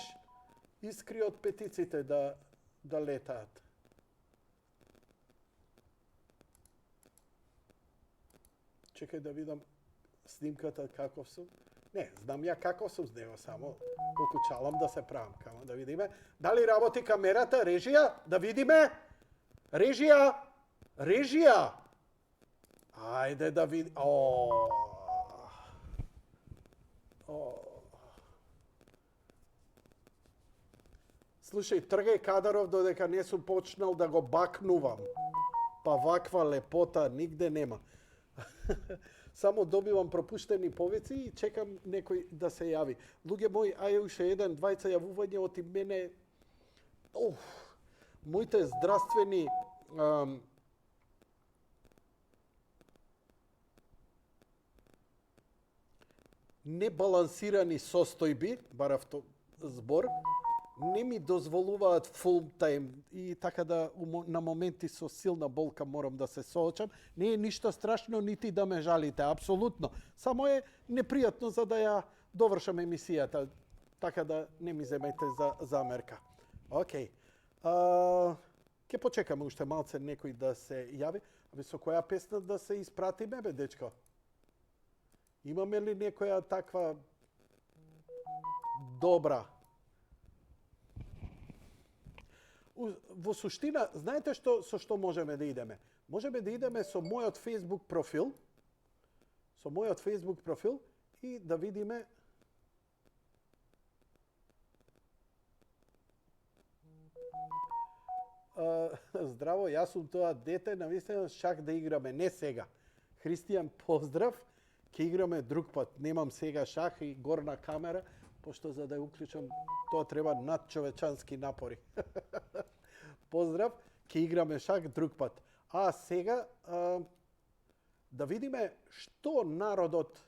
A: искри од петиците да летаат. Чекај да видам снимката каков сум. Не, знам ја каков сум с него, само колку чалам да се правам. Камо да видиме. Дали работи камерата? Режија? Да видиме? Режија! Ајде да види. Слушај, тргај кадаров додека не сум почнал да го бакнувам. Па ваква лепота нигде нема. Само добивам пропуштени повици и чекам некој да се јави. Луѓе мои, ајде уште еден, двајца јавување од мене. Моите здравствени небалансирани состојби, барав збор, не ми дозволуваат full time и така да на моменти со силна болка морам да се соочам. Не е ништо страшно, нити да ме жалите, апсолутно. Само е непријатно за да ја довршам емисијата, така да не ми земете за замерка. Океј. Ке почекаме уште малце некој да се јави. Со која песна да се испратиме, бе, дечко? Имаме ли некоја таква добра? Во суштина, знаете со што можеме да идеме? Можеме да идеме со мојот Facebook профил, и да видиме здраво, јас сум тоа дете, навистина шак да играме, не сега. Христијан, поздрав, ќе играме друг пат. Немам сега шах и горна камера, пошто за да ја уклучам, тоа треба надчовечански напори. Поздрав, ќе играме шак друг пат. А сега да видиме што народот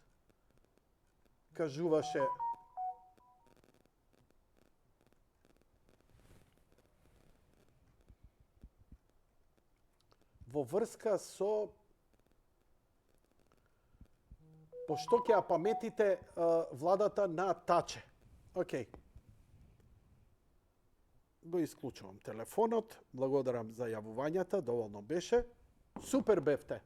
A: кажуваше во врска со пошто ќе ја паметите владата на Таче. Океј. го исклучувам телефонот. Благодарам за јавувањата, доволно беше. Супер бевте.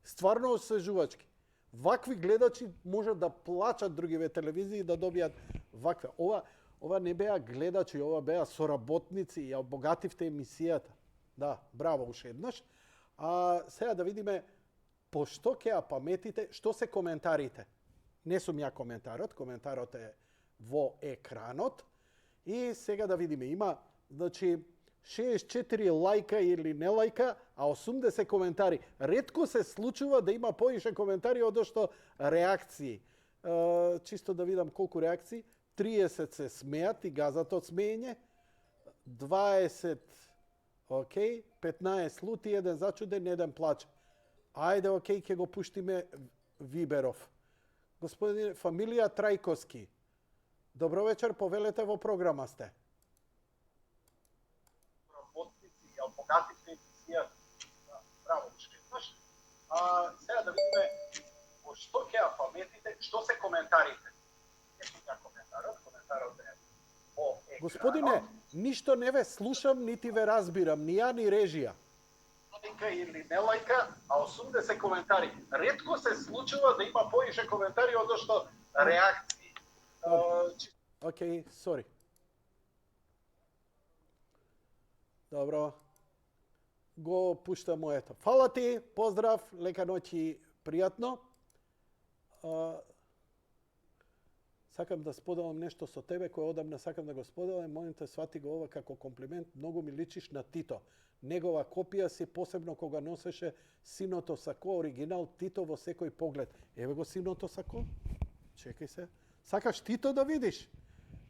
A: Стварно освежувачки. Вакви гледачи можат да плачат другиве телевизии да добијат вакве. Ова не беа гледачи, ова беа соработници, ја обогативте емисијата. Да, браво уште еднаш. А сега да видиме по што ќе ја паметите, што се коментарите. Не сум ја коментарот е во екранот. И сега да видиме, има, значи, 64 лајка или не лајка, а 80 коментари. Ретко се случува да има повише коментари одошто реакции. Чисто да видам колку реакции. 30 се смеат и газат од смеење. 20, окей, 15 лути, 1 зачуден, 1 плаче. Ајде, окей, ќе го пуштиме Виберов. Господин фамилија Трајковски. Добро вечер, повелете во програма сте.
D: Работници, ја богатите емисијата. Браво, уште еднаш. Сега да видиме во што ќе ја паметите, што се коментарите. Не сум ја коментарот е во екранот.
A: Господине, ништо не ве слушам, нити ве разбирам, ни ја, ни режија.
D: Лајка или не лајка, а 80 коментари. Ретко се случува да има повише коментари одошто реакции.
A: Окей, сори. Добро. Го пуштам ето. Фала ти, поздрав, лека ноќ и пријатно. Сакам да споделам нешто со тебе, кој одамна сакам да го споделам. Молим те, свати го ова како комплимент. Многу ми личиш на Тито. Негова копија си, посебно кога носеше синото сако, оригинал Тито во секој поглед. Еве го синото сако. Чекај се. Сакаш Тито да видиш?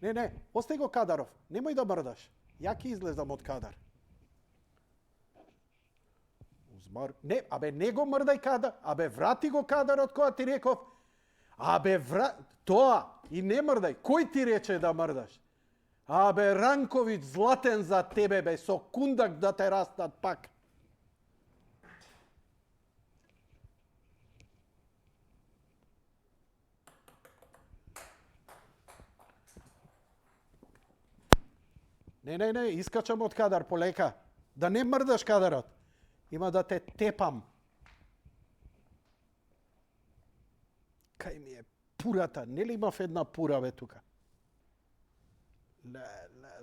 A: Не, остај го кадаров. Немој да мрдаш. Ја ќе излезам од кадар. Узмар. Не, не го мрдај кадар. Врати го кадарот која ти реков. Тоа. И не мрдај. Кој ти рече да мрдаш? Ранковиќ, златен за тебе, бе, со кундак да те растат пак. Не, искачам од кадар полека. Да не мрдаш кадарот. Има да те тепам. Кај ми е пурата? Нели имав една пура, бе, тука?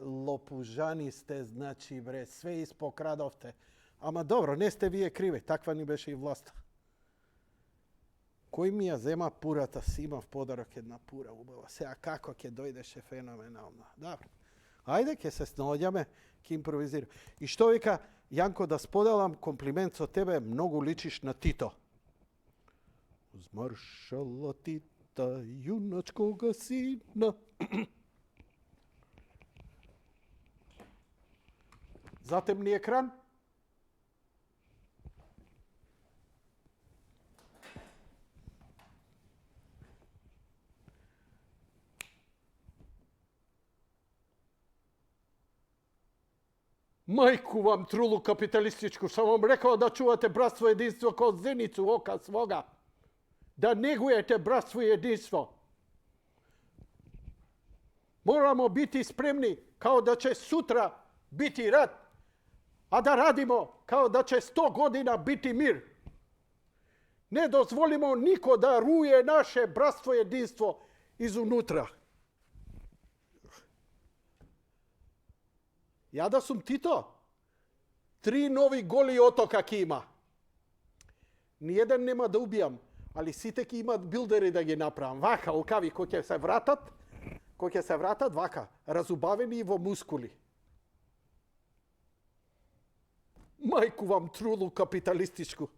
A: Лопужани сте, значи, бре, све испокрадовте. Ама добро, не сте вие криви, таква ни беше и власта. Кој ми ја зема пурата, си имав подарок една пура убава. Сега како ќе дојдеше феноменално. Добро. Ајде, ќе се снаоѓаме, ќе импровизирам. И што вика, Јанко, да споделам комплимент со тебе, многу личиш на Тито. Uz maršala Tita, junačkoga sina. Zatemni ekran. Мајку вам трулу капиталистичку, сам вам рекao да чувате братство и единство као зеницу ока свога. Да негуете братство и единство. Морамо бити спремни као да ќе сутра бити рат, а да радимо као да ќе 100 година бити мир. Не дозволимо нико да руе наше братство и единство изунутра. Ја да сум Тито, 3 нови голи отока ќе има. Ниеден нема да убијам, али сите ќе имат билдери да ги направам. Вака, окави, кој ќе се вратат, вака, разубавени во мускули. Мајку вам трулу капиталистичку.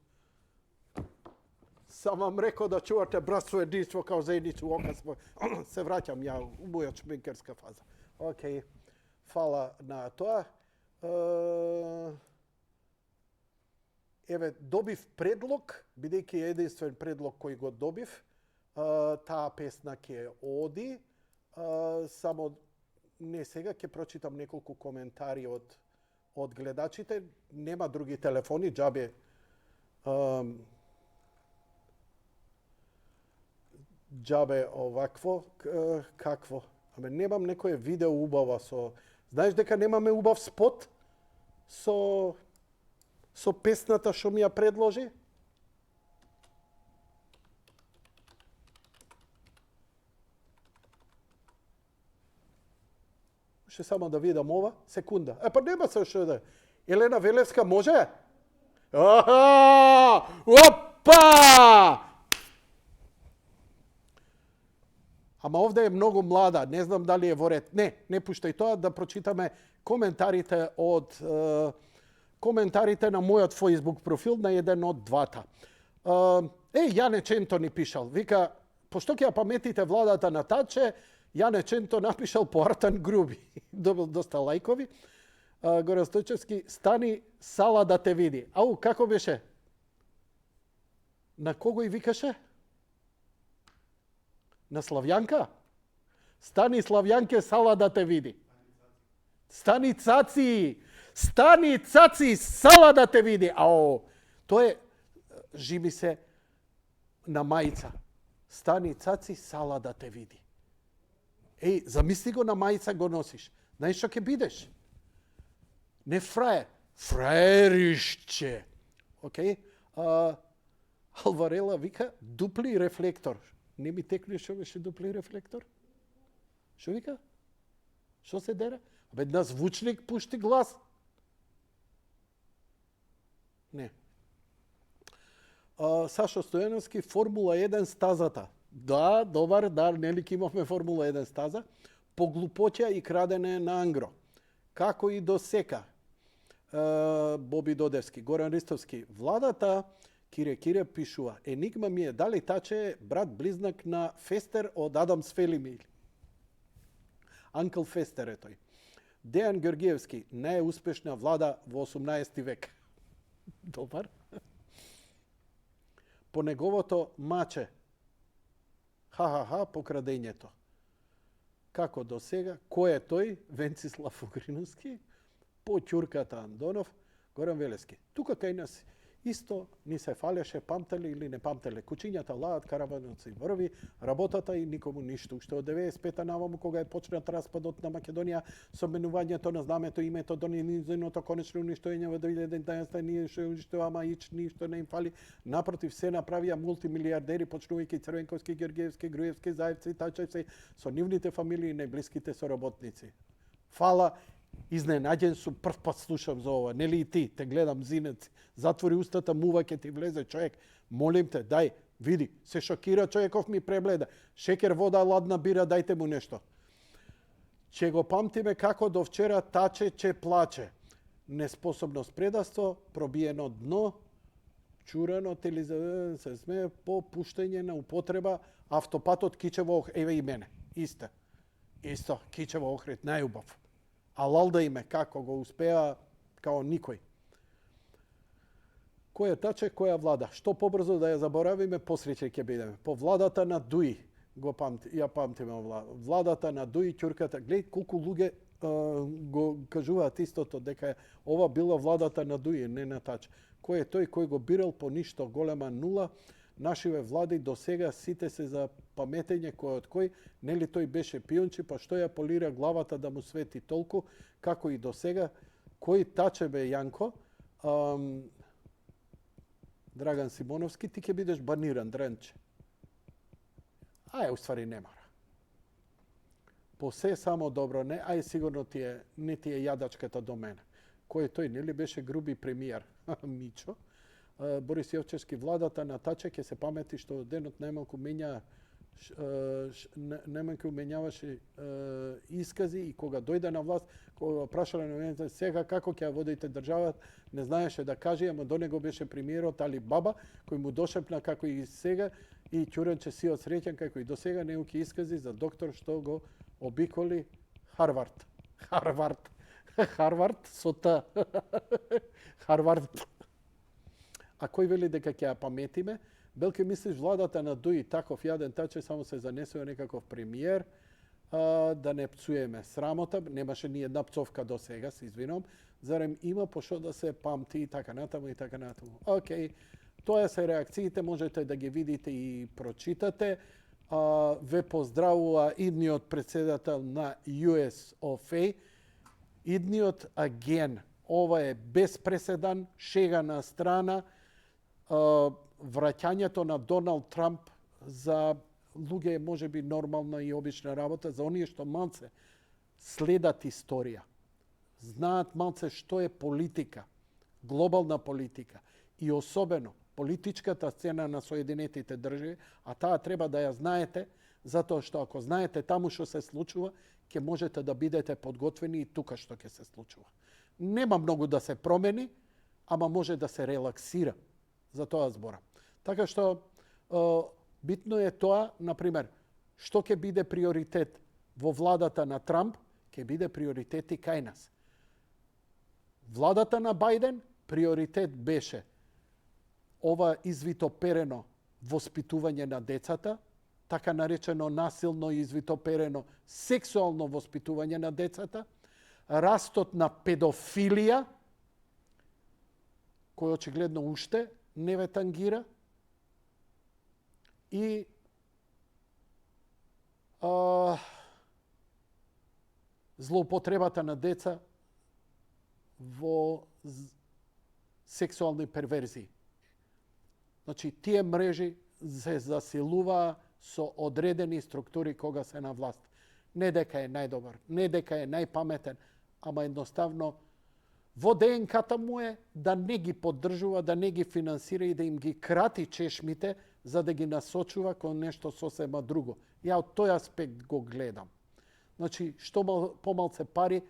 A: Сам вам рекao да чувате братство и единство као заедницу ока свој. Се враќам ја у моја шминкерска фаза. Океј. Фала на тоа. Еве, добив предлог, бидејќи е единствен предлог кој го добив. Таа песна ќе оди. Само не сега, ќе прочитам неколку коментари од гледачите. Нема други телефони, џабе. Џабе овакво, какво? Немам некое видео убава со Знаеш дека немаме убав спот со песната што ми ја предложи? Ще само да видам ова. Секунда. Па нема се што да. Елена Велевска може? Аха! Опа! Ама овде е многу млада, не знам дали е во ред. Не пуштај тоа, да прочитаме коментарите на мојот Facebook профил на еден од двата. Јане Ченто ни пишал, вика, пошто ќе ја паметите владата на Таче, Јане Ченто напишал по Артан Груби. Добил доста лајкови. Горан Стојчевски, стани сала да те види. Ау, како беше? На кого и викаше? На Славјанка? Стани Славјанке, сала да те види. Стани цаци! Стани цаци, сала да те види. Ау, тоа е, жими се на мајца. Стани цаци, сала да те види. Замисли го на мајца го носиш. Знаеш што ќе бидеш? Не фраер, фраеришче. Океј? Алварела вика дупли рефлектор. Не ми текне што беше дупли рефлектор? Што вика? Што се дере? Една звучник пушти глас. Не. Сашо Стојановски, Формула 1 стазата. Да, добар, нели ке имавме Формула 1 стаза. По глупоќа и крадене на Ангро. Како и до сека. Боби Додевски, Горан Ристовски. Владата, Кире пишува, енигма ми е дали Таче е брат-близнак на Фестер од Адамс Фелимил. Анкл Фестер е тој. Дејан Георгиевски, најуспешна влада во 18 век. Добар. По неговото маче. Ха-ха-ха, по крадењето. Како до сега, кој е тој? Венцислав Угриновски, по ќурката Андонов, Горан Велески. Тука кај нас исто ни се фалеше, памтеле или не памтеле. Кучињата лаат, караваноци врви, работата и никому ништо. Уште од 95-та наваму, кога е почнат распадот на Македонија, со менувањето на знамето, името до низиното конечно уништување во 2011 ние што уништуваме, ништо не им фали. Напротив, се направија мултимилиардери, почнувајќи Црвенковски, Георгиевски, Груевски, Заевци, Тачевци, со нивните фамилии и најблиските соработници. Фала. Изненаđen сум, прв пат слушам за ова. Нели и ти? Те гледам зинеци. Затвори устата, мува ќе ти влезе човек. Молим те, дај, види. Се шокира човеков ми прегледа. Шекер, вода, ладна бира, дајте му нешто. Че го памтиме како до вчера Таче че плаче. Неспособност, предаство, пробиено дно, чурано, се смее по пуштање на употреба, автопатот Кичево Охрид. Еве и мене. Исто, Кичево Охрид, најубав. Алал да име, како го успеа, као никој. Кој е Таче, која влада? Што побрзо да ја заборавиме, посреќа ќе бидеме. По владата на Дуи, ја памтиме владата на Дуи, ќурката. Гледај колку луѓе го кажуваат истото, дека ова била владата на Дуи, не на Таче. Кој е тој кој го бирал по ништо, голема нула? Нашиве влади до сега сите се за паметење кој од кој, нели тој беше пиончи, па што ја полира главата да му свети толку, како и до сега. Кој Таче бе Јанко? Драган Симоновски, ти ќе бидеш баниран, Дранче. Уствари не мора. По се само добро, не, сигурно не ти е јадачката до мене. Кој тој, нели беше груби премиер? Мичо. Борис Јовчевски, владата на Таче ќе се памети што денот најмалку менјаваше искази и кога дојде на власт, кога прашале на сега како ќе ја водите државата, не знаеше да каже, ама до него беше премиерот Али Баба, кој му дошепна како и сега и Ќуренче си од среќен како и до сега неуки искази за доктор што го обиколи Харвард. Харвард со Т. Харвард. А кој вели дека ќе ја паметиме? Белке мислиш владата на Дуи таков јаден Таче само се занесува некаков премиер, да не пцуеме срамота, немаше ни една пцовка до сега, се извинувам, зарем има пошто да се памти и така натаму и така натаму. Океј, тоа се реакциите, можете да ги видите и прочитате. Ве поздравува идниот председател на US of A, идниот аген, ова е без преседан, шега на страна, враќањето на Доналд Трамп за луѓе е можеби нормална и обична работа, за оние што малце следат историја. Знаат малце што е политика, глобална политика и особено политичката сцена на Соединетите држави, а таа треба да ја знаете, затоа што ако знаете таму што се случува, ќе можете да бидете подготвени и тука што ќе се случува. Нема многу да се промени, ама може да се релаксира. За тоа зборам. Така што битно е тоа, например, што ќе биде приоритет во владата на Трамп, ќе биде приоритет и кај нас. Владата на Бајден приоритет беше ова извитоперено воспитување на децата, така наречено насилно извитоперено сексуално воспитување на децата, растот на педофилија, кој очигледно уште не ве тангира, и злоупотребата на деца во сексуални перверзии. Значи, тие мрежи се засилуваа со одредени структури кога се на власт. Не дека е најдобар, не дека е најпаметен, ама едноставно во ДНК-та му е да не ги поддржува, да не ги финансира и да им ги крати чешмите за да ги насочува кон нешто сосема друго. Ја од тој аспект го гледам. Значи, што помалце пари,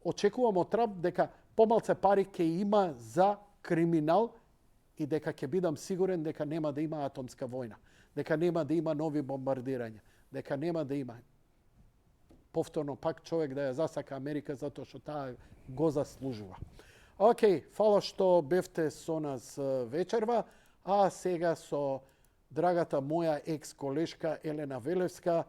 A: очекувам од Трамп дека помалце пари ќе има за криминал и дека ќе бидам сигурен дека нема да има атомска војна, дека нема да има нови бомбардирања, дека нема да има повторно пак човек да ја засака Америка затоа што таа го заслужува. Океј, фала што бевте со нас вечерва, а сега со драгата моја екс-колешка Елена Велевска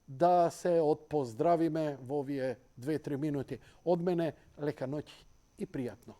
A: да се отпоздравиме во овие 2-3 минути. Од мене лека ноќ и пријатно.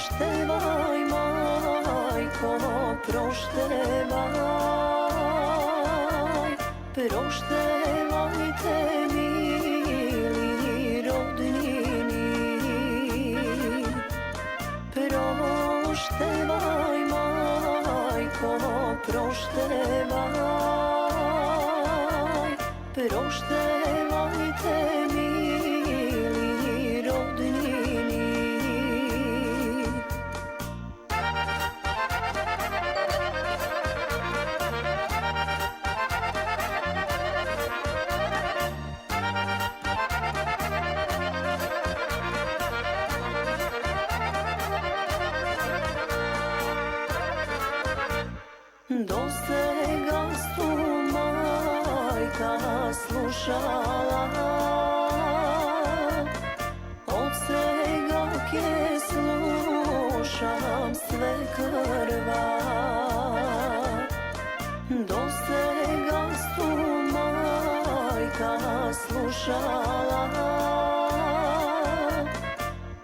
E: Proštevaj, majko, proštevaj, proštevajte mili rodnini. Proštevaj, majko, proštevaj, proštevajte mili rodnini. Do svega su majka slušala, od svega ke slušam sve krva. Do svega su majka slušala,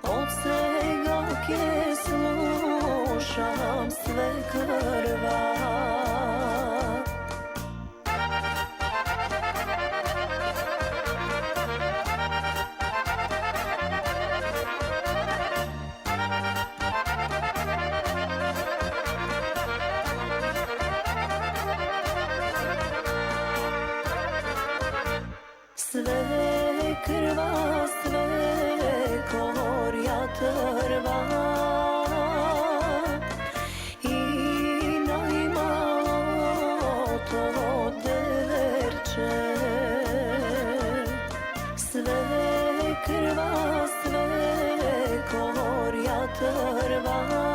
E: od svega ke slušam sve krva. trva i najmalo to deverče sve krva, sve korja trva